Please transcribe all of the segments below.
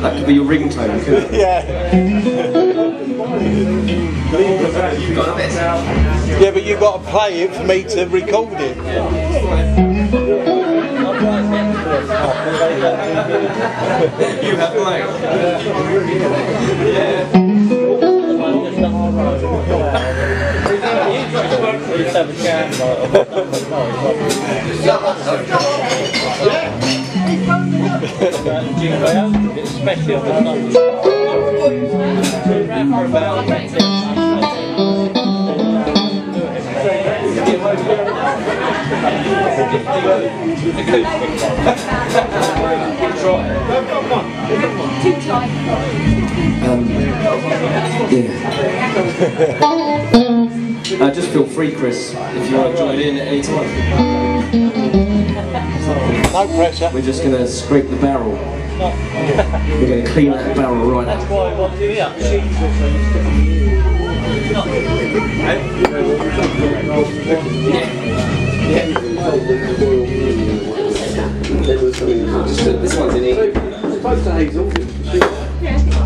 That could be your ringtone, couldn't it? Yeah. You've got a bit. Yeah, but you've got to play it for me to record it. You have played. Yeah. Just have a chance. Especially on the Just feel free, Chris, if you want to join in at any time. No pressure. We're just going to scrape the barrel. We're going to clean that barrel right up. That's why I want to be up.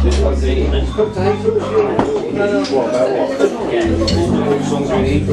This one's in E. This one's in E. What about what? Songs are in E.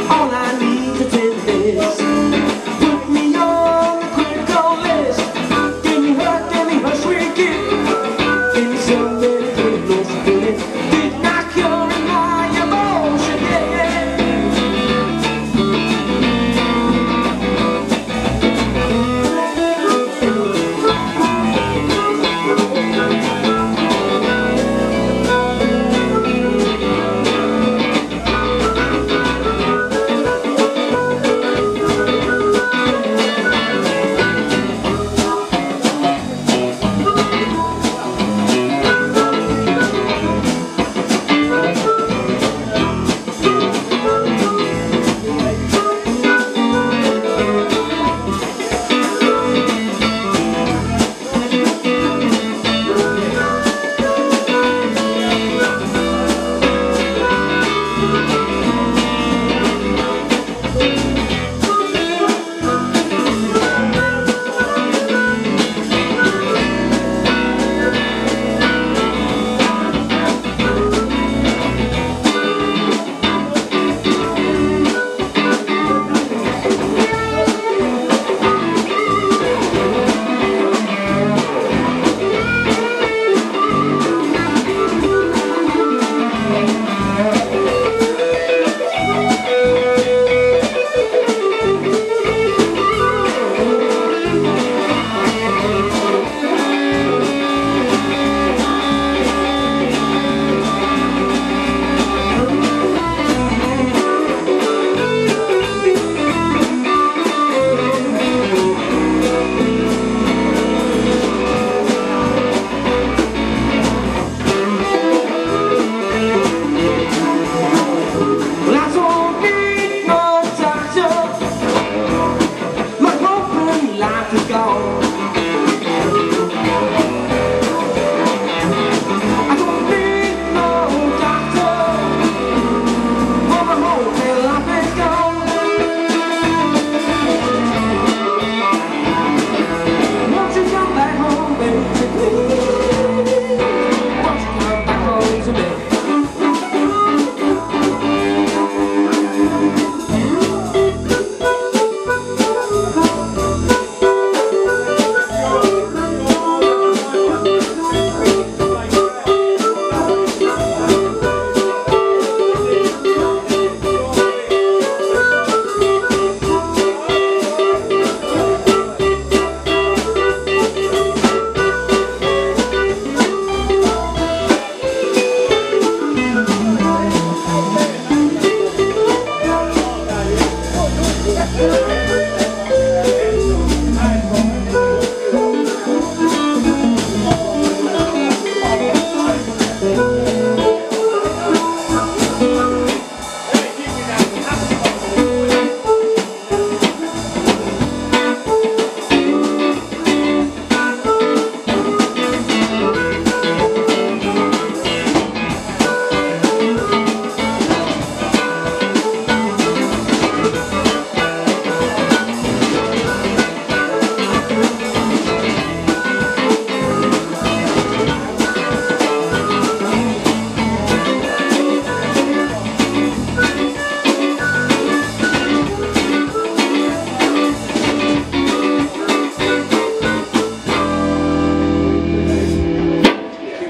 All I need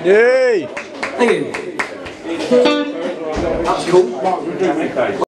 Yay! Thank you. That's cool.